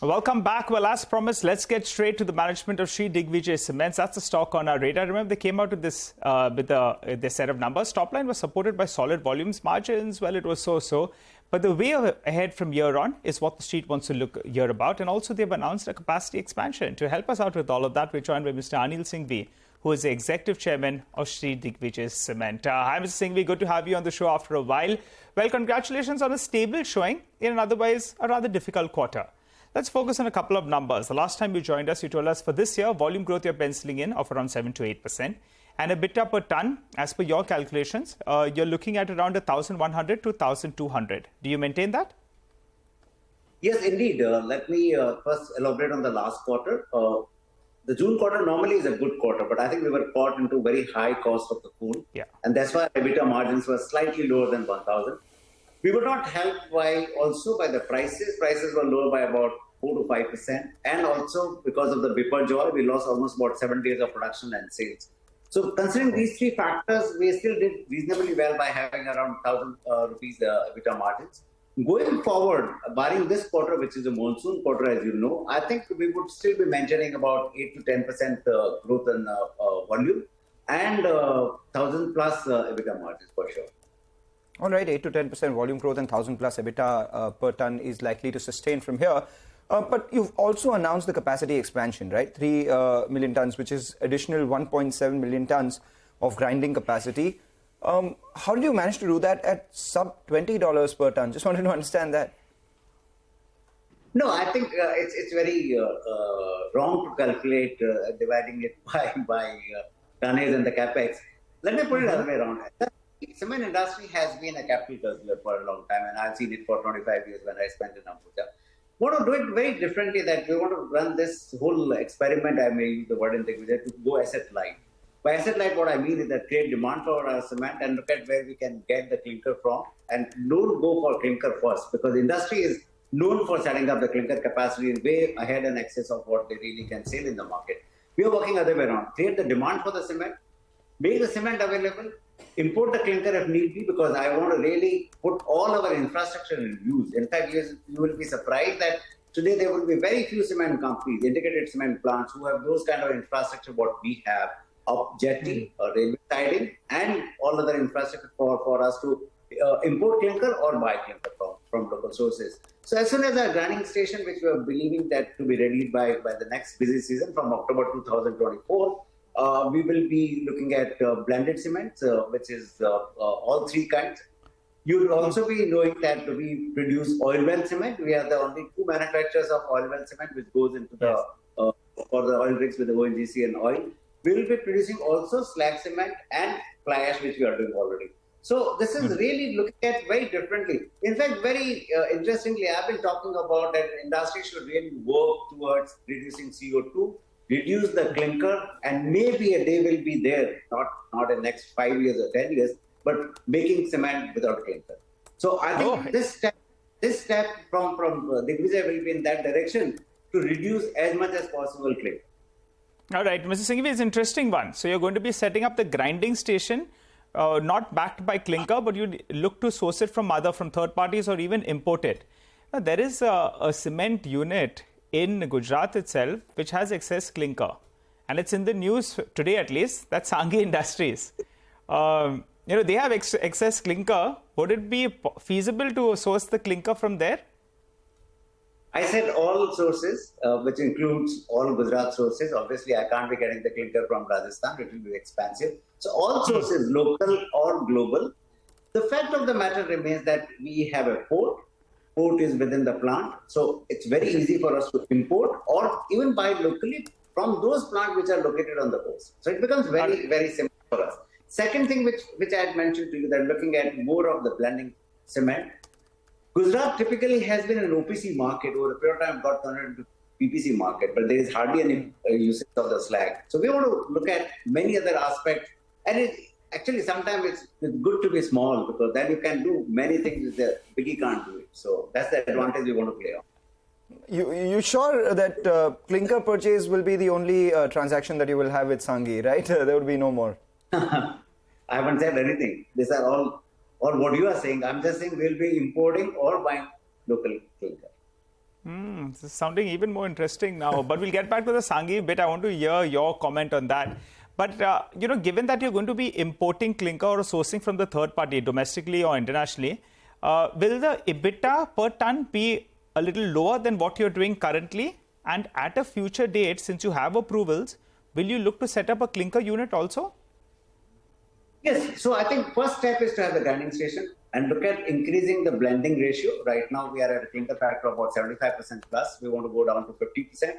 Welcome back. Well, as promised, let's get straight to the management of Shree Digvijay Cements. That's the stock on our radar. Remember, they came out with this their set of numbers. Top line was supported by solid volumes. Margins, well, it was so-so. But the way ahead from here on is what the street wants to hear about. And also, they've announced a capacity expansion. To help us out with all of that, we're joined by Mr. Anil Singhvi, who is the executive chairman of Shree Digvijay Cement. Hi, Mr. Singhvi. Good to have you on the show after a while. Well, congratulations on a stable showing in an otherwise a rather difficult quarter. Let's focus on a couple of numbers. The last time you joined us, you told us for this year, volume growth you're penciling in of around 7 to 8%. And EBITDA per ton, as per your calculations, you're looking at around 1,100 to 1,200. Do you maintain that? Yes, indeed. Let me first elaborate on the last quarter. The June quarter normally is a good quarter, but I think we were caught into very high cost of the coal. Yeah. And that's why EBITDA margins were slightly lower than 1,000. We were not helped by the prices. Prices were lower by about 4 to 5%. And also because of the Biparjoy, we lost almost about 7 days of production and sales. So considering these three factors, we still did reasonably well by having around 1,000 rupees EBITDA margins. Going forward, barring this quarter, which is a monsoon quarter, as you know, I think we would still be maintaining about 8 to 10% growth in volume and 1,000 plus EBITDA margins for sure. All right, 8 to 10% volume growth and 1,000 plus EBITDA per ton is likely to sustain from here. But you've also announced the capacity expansion, right? 3 million tons, which is additional 1.7 million tons of grinding capacity. How did you manage to do that at sub $20 per ton? Just wanted to understand that. No, I think it's very wrong to calculate dividing it by tonnage and the capex. Let me put it the other way around. The cement industry has been a capital guzzler for a long time, and I've seen it for 25 years when I spent in Ambuja. We want to do it very differently, that we want to run this whole experiment, I may use the word in Digvijay, to go asset light. By asset light, what I mean is that create demand for our cement and look at where we can get the clinker from, and don't go for clinker first, because the industry is known for setting up the clinker capacity way ahead and excess of what they really can sell in the market. We are working other way around. Create the demand for the cement, make the cement available, import the clinker if need be, because I want to really put all our infrastructure in use. In fact, you will be surprised that today there will be very few cement companies, integrated cement plants, who have those kind of infrastructure what we have, of jetty, railway siding, and all other infrastructure for us to import clinker or buy clinker from local sources. So as soon as our grinding station, which we are believing that to be ready by the next busy season from October 2024, we will be looking at blended cements, which is all three kinds. You will also be knowing that we produce oil well cement. We are the only two manufacturers of oil well cement, which goes into the for the oil rigs with the ONGC and oil. We will be producing also slag cement and fly ash, which we are doing already. So this is really looking at very differently. In fact, very interestingly, I've been talking about that industry should really work towards reducing CO2, reduce the clinker, and maybe a day will be there, not in the next 5 years or 10 years, but making cement without clinker. So I think this step from Digvijay will be in that direction to reduce as much as possible clinker. All right, Mr. Singhvi, it's an interesting one. So you're going to be setting up the grinding station, not backed by clinker, but you look to source it from third parties or even import it. Now, there is a cement unit in Gujarat itself which has excess clinker, and it's in the news today at least. That's Sanghi Industries. They have excess clinker. Would it be feasible to source the clinker from there? I said all sources, which includes all Gujarat sources. Obviously, I can't be getting the clinker from Rajasthan. It will be expensive. So all sources, local or global. The fact of the matter remains that we have a port. Port is within the plant. So it's very easy for us to import or even buy locally from those plants which are located on the coast. So it becomes very, very simple for us. Second thing which I had mentioned to you, that looking at more of the blending cement. Gujarat typically has been an OPC market. Over a period of time got turned into PPC market, but there is hardly any usage of the slag. So we want to look at many other aspects. And actually, sometimes it's good to be small, because then you can do many things that biggie can't do it. So that's the advantage we want to play on. You sure that clinker purchase will be the only transaction that you will have with Sanghi, right? There will be no more. I haven't said anything. These are all what you are saying. I'm just saying we'll be importing or buying local clinker. This is sounding even more interesting now. But we'll get back to the Sanghi bit. I want to hear your comment on that. But, given that you're going to be importing clinker or sourcing from the third party, domestically or internationally, will the EBITDA per ton be a little lower than what you're doing currently? And at a future date, since you have approvals, will you look to set up a clinker unit also? Yes. So I think first step is to have the grinding station and look at increasing the blending ratio. Right now, we are at a clinker factor of about 75% plus. We want to go down to 50%.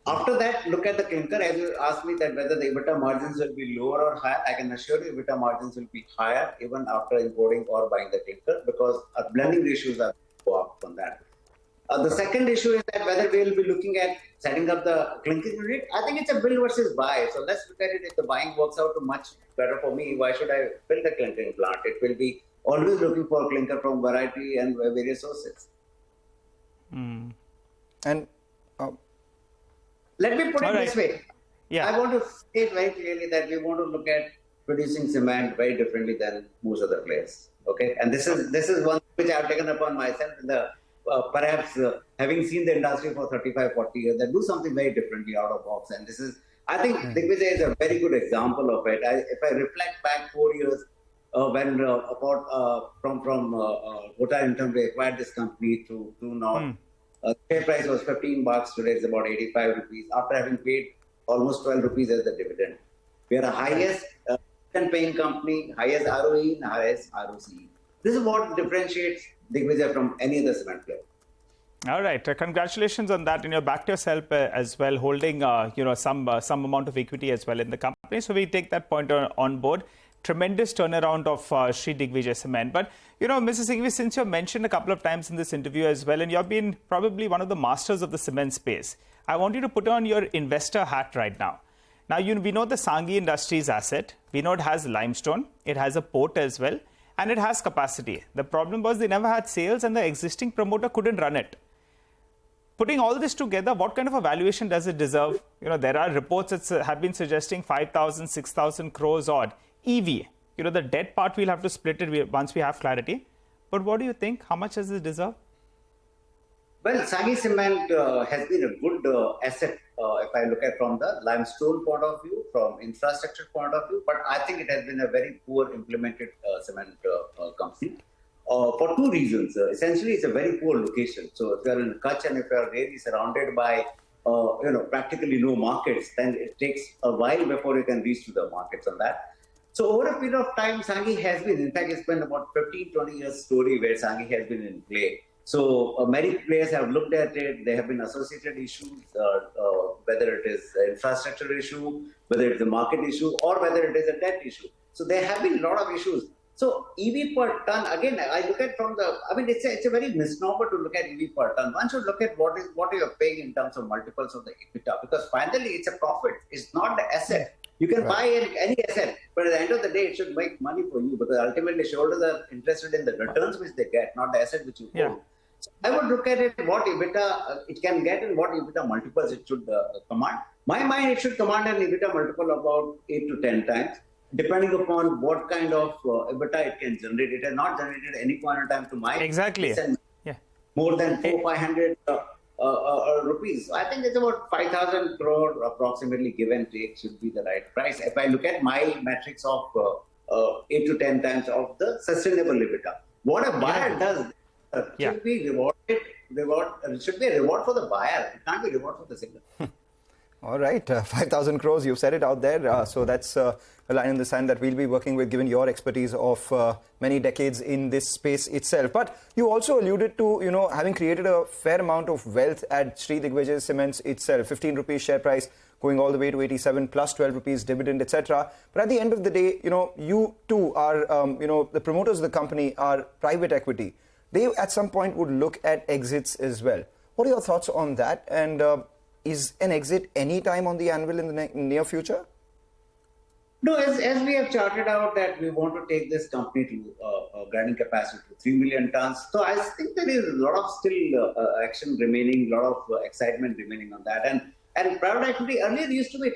After that, look at the clinker. As you asked me that whether the EBITDA margins will be lower or higher, I can assure you EBITDA margins will be higher even after importing or buying the clinker because our blending ratios are go up on that. The second issue is that whether we will be looking at setting up the clinker unit. I think it's a build versus buy. So let's look at it. If the buying works out to much better for me, why should I build a clinkering plant? It will be always looking for clinker from variety and various sources. And let me put it this way. Yeah. I want to state very clearly that we want to look at producing cement very differently than most other players. Okay, and this is one which I have taken upon myself in the perhaps having seen the industry for 35, 40 years, that do something very differently out of box. And this is, I think, Digvijay is a very good example of it. If I reflect back 4 years when from Votar Intern we acquired this company to now, share price was $15. Today it's about 85 rupees. After having paid almost 12 rupees as the dividend, we are the highest paying company, highest ROE, and highest ROCE. This is what differentiates Digvijay from any other cement player. All right. Congratulations on that. And you're back to yourself as well, holding some amount of equity as well in the company. So we take that point on board. Tremendous turnaround of Shree Digvijay Cement. But, Mrs. Singhvi, since you've mentioned a couple of times in this interview as well, and you've been probably one of the masters of the cement space, I want you to put on your investor hat right now. Now, we know the Sanghi Industries asset. We know it has limestone. It has a port as well. And it has capacity. The problem was they never had sales and the existing promoter couldn't run it. Putting all this together, what kind of a valuation does it deserve? There are reports that have been suggesting 5,000, 6,000 crores odd. EV, the debt part, we'll have to split it once we have clarity. But what do you think? How much does it deserve? Well, Sanghi Cement has been a good asset if I look at from the limestone point of view, from infrastructure point of view, but I think it has been a very poor implemented cement company for two reasons. Essentially, it's a very poor location. So if you're in Kutch and if you're really surrounded by practically no markets, then it takes a while before you can reach to the markets on that. So over a period of time, Sanghi has been, in fact, it's been about 15, 20 years story where Sanghi has been in play. So many players have looked at it. There have been associated issues, whether it is an infrastructure issue, whether it's a market issue, or whether it is a debt issue. So there have been a lot of issues. So EV per ton, again, I look at it's a very misnomer to look at EV per ton. One should look at what you're paying in terms of multiples of the EBITDA, because finally it's a profit. It's not the asset. You can buy any asset, but at the end of the day, it should make money for you, because ultimately shareholders are interested in the returns which they get, not the asset which you own. So I would look at it, what EBITDA it can get and what EBITDA multiples it should command. My mind, it should command an EBITDA multiple about 8 to 10 times, depending upon what kind of EBITDA it can generate. It has not generated any point in time to my exactly more than 500 rupees. So I think it's about 5,000 crore approximately, give and take, should be the right price. If I look at my metrics of 8 to 10 times of the sustainable EBITDA, what a buyer does should be rewarded. It should be a reward for the buyer. It can't be a reward for the seller. All right, 5,000 crores, you've said it out there. So that's a line in the sand that we'll be working with, given your expertise of many decades in this space itself. But you also alluded to, having created a fair amount of wealth at Shree Digvijay Cements itself, 15 rupees share price going all the way to 87 plus 12 rupees dividend, etc. But at the end of the day, you too are, the promoters of the company are private equity. They at some point would look at exits as well. What are your thoughts on that? And is an exit any time on the anvil in the near future? No, as we have charted out that we want to take this company to grinding capacity to 3 million tons. So I think there is a lot of still action remaining, a lot of excitement remaining on that. And private equity earlier used to be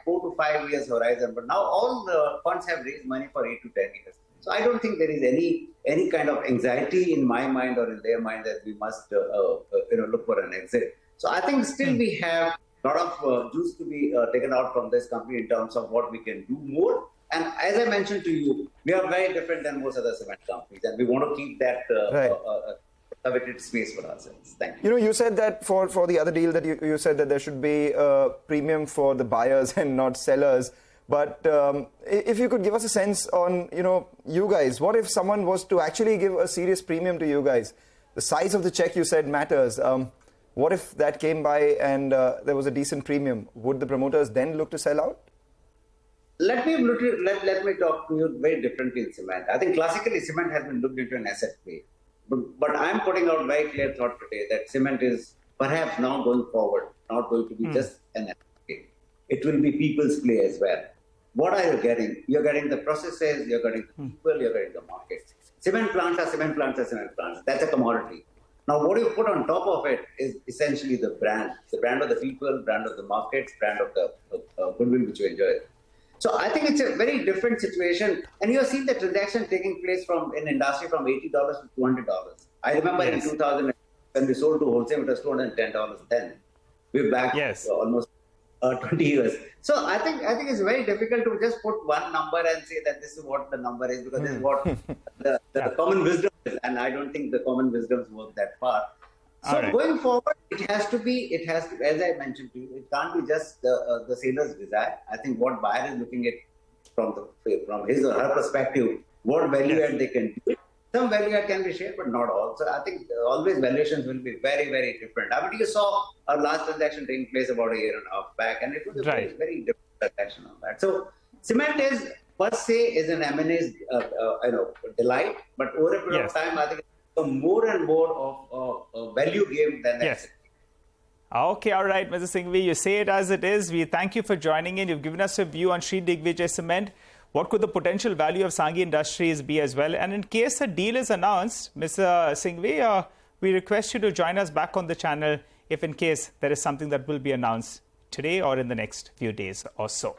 4 to 5 years horizon, but now all the funds have raised money for 8 to 10 years. So I don't think there is any any kind of anxiety in my mind or in their mind that we must look for an exit. So I think still we have a lot of juice to be taken out from this company in terms of what we can do more. And as I mentioned to you, we are very different than most other cement companies, and we want to keep that coveted space for ourselves. Thank you. You said that for the other deal that you said that there should be a premium for the buyers and not sellers. But if you could give us a sense on, you guys, what if someone was to actually give a serious premium to you guys? The size of the check you said matters. What if that came by and there was a decent premium? Would the promoters then look to sell out? Let me talk to you very differently in cement. I think classically cement has been looked into an asset play. But I'm putting out very clear thought today that cement is perhaps now going forward not going to be just an asset play. It will be people's play as well. What are you getting? You're getting the processes, you're getting the people, you're getting the markets. Cement plants are cement plants are cement plants. That's a commodity. Now, what you put on top of it is essentially the brand of the people, brand of the markets, brand of the goodwill which you enjoy. So I think it's a very different situation. And you have seen the transaction taking place in industry from $80 to $200. I remember in 2000, when we sold to wholesale, it was $210 then. We're back almost 20 years. So I think it's very difficult to just put one number and say that this is what the number is, because this is what the common wisdom is. And I don't think the common wisdoms work that far. So going forward, it has to be, as I mentioned to you, it can't be just the seller's desire. I think what buyer is looking at from his or her perspective, what value add they can do. Some value add can be shared, but not all. So I think always valuations will be very, very different. I mean, you saw our last transaction taking place about a year and a half back, and it was a very, very different transaction on that. So cement is, per se, is an M&A's delight, but over a period of time, I think more and more of a value game than that. Okay, all right, Mr. Singhvi, you say it as it is. We thank you for joining in. You've given us a view on Shree Digvijay Cement. What could the potential value of Sanghi Industries be as well? And in case a deal is announced, Mr. Singhvi, we request you to join us back on the channel if in case there is something that will be announced today or in the next few days or so.